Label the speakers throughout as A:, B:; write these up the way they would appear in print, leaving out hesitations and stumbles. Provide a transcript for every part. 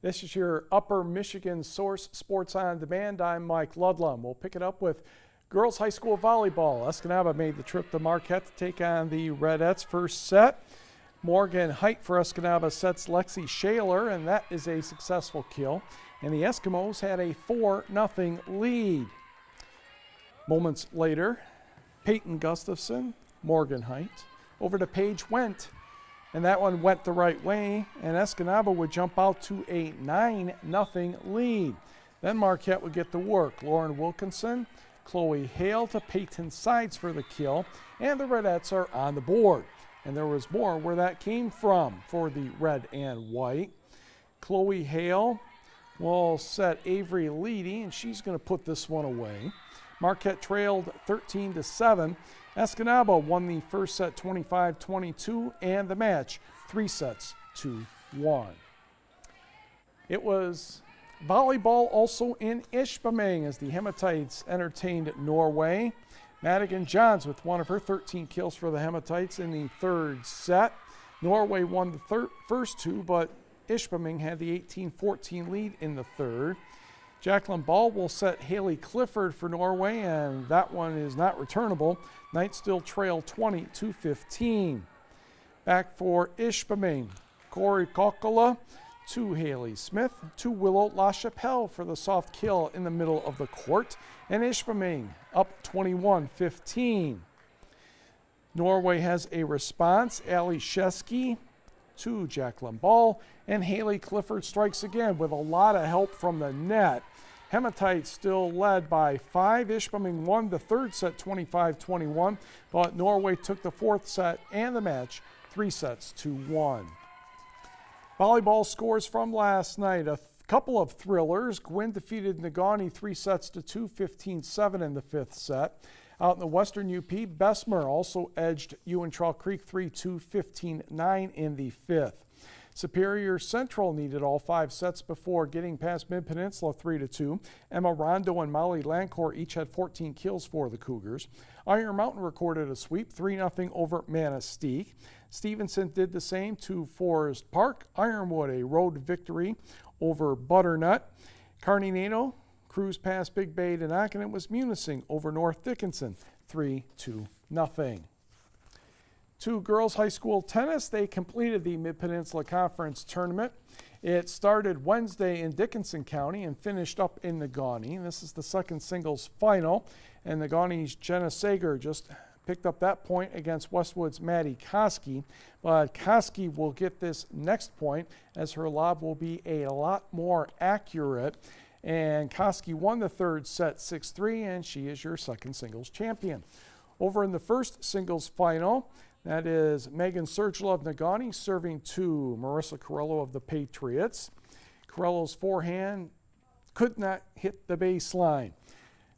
A: This is your Upper Michigan Source Sports on Demand. I'm Mike Ludlum. We'll pick it up with girls high school volleyball. Escanaba made the trip to Marquette to take on the Redettes. First set, Morgan Height for Escanaba sets Lexi Shaler, and that is a successful kill. And the Eskimos had a 4-0 lead. Moments later, Peyton Gustafson, Morgan Height, over to Paige Went. And that one went the right way, and Escanaba would jump out to a 9-0 lead. Then Marquette would get to work. Lauren Wilkinson, Chloe Hale to Peyton Sides for the kill, and the Redettes are on the board. And there was more where that came from for the red and white. Chloe Hale will set Avery Leedy, and she's going to put this one away. Marquette trailed 13-7. Escanaba won the first set 25-22 and the match 3-1. It was volleyball also in Ishpeming as the Hematites entertained Norway. Madigan Johns with one of her 13 kills for the Hematites in the third set. Norway won the first two, but Ishpeming had the 18-14 lead in the third. Jacqueline Ball will set Haley Clifford for Norway, and that one is not returnable. Knights still trail 20-15. Back for Ishpeming, Corey Kokkola to Haley Smith to Willow LaChapelle for the soft kill in the middle of the court, and Ishpeming up 21-15. Norway has a response. Ali Shesky to Jacqueline Ball, and Haley Clifford strikes again with a lot of help from the net. Hematites still led by 5. Ishpeming won the third set 25-21, but Norway took the fourth set and the match 3-1. Volleyball scores from last night. A couple of thrillers. Gwynn defeated Negaunee 3-2, 15-7 in the fifth set. Out in the Western UP, Bessemer also edged Ewan-Trail Creek 3-2, 15-9 in the fifth. Superior Central needed all 5 sets before getting past Mid-Peninsula 3-2. Emma Rondo and Molly Lancourt each had 14 kills for the Cougars. Iron Mountain recorded a sweep, 3-0 over Manistee. Stevenson did the same to Forest Park. Ironwood a road victory over Butternut. Carney-Nato cruised past Big Bay to knock, and it was Munising over North Dickinson 3-0. To girls high school tennis, they completed the Mid-Peninsula Conference Tournament. It started Wednesday in Dickinson County and finished up in Negaunee. This is the second singles final, and Negaunee's Jenna Sager just picked up that point against Westwood's Maddie Koski. But Koski will get this next point as her lob will be a lot more accurate. And Koski won the third set 6-3, and she is your second singles champion. Over in the first singles final, that is Megan Sergila of Negaunee serving to Marissa Carello of the Patriots. Carello's forehand could not hit the baseline.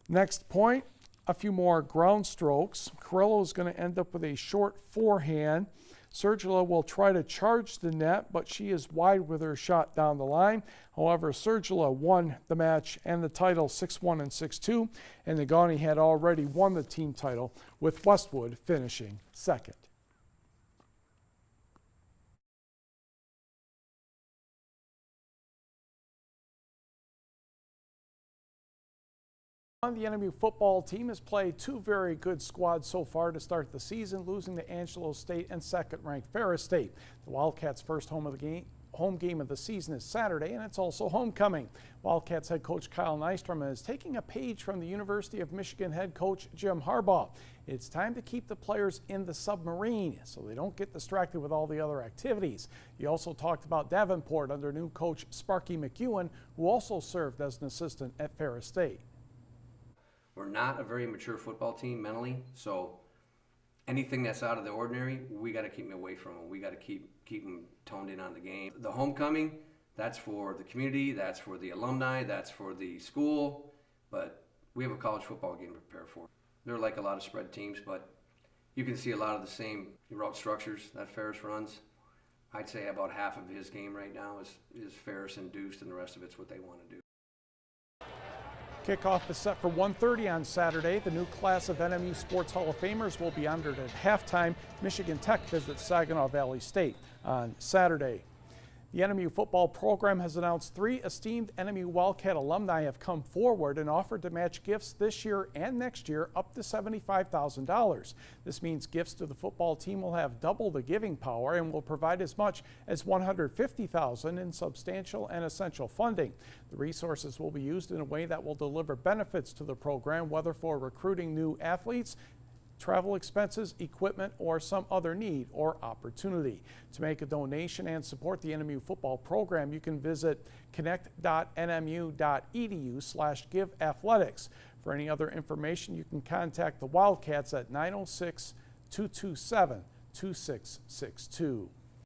A: Next point, a few more ground strokes. Carello is going to end up with a short forehand. Sergila will try to charge the net, but she is wide with her shot down the line. However, Sergila won the match and the title 6-1 and 6-2, and Negaunee had already won the team title with Westwood finishing second. The NMU football team has played 2 very good squads so far to start the season, losing to Angelo State and second-ranked Ferris State. The Wildcats' first home game of the season is Saturday, and it's also homecoming. Wildcats head coach Kyle Nystrom is taking a page from the University of Michigan head coach Jim Harbaugh. It's time to keep the players in the submarine so they don't get distracted with all the other activities. He also talked about Davenport under new coach Sparky McEwen, who also served as an assistant at Ferris State.
B: We're not a very mature football team mentally, so anything that's out of the ordinary, we got to keep them away from them. We got to keep them toned in on the game. The homecoming, that's for the community, that's for the alumni, that's for the school, but we have a college football game to prepare for. They're like a lot of spread teams, but you can see a lot of the same route structures that Ferris runs. I'd say about half of his game right now is Ferris induced, and the rest of it's what they want to do.
A: Kickoff is set for 1:30 on Saturday. The new class of NMU Sports Hall of Famers will be honored at halftime. Michigan Tech visits Saginaw Valley State on Saturday. The NMU football program has announced 3 esteemed NMU Wildcat alumni have come forward and offered to match gifts this year and next year up to $75,000. This means gifts to the football team will have double the giving power and will provide as much as $150,000 in substantial and essential funding. The resources will be used in a way that will deliver benefits to the program, whether for recruiting new athletes, travel expenses, equipment, or some other need or opportunity. To make a donation and support the NMU football program, you can visit connect.nmu.edu/giveathletics. For any other information, you can contact the Wildcats at 906-227-2662.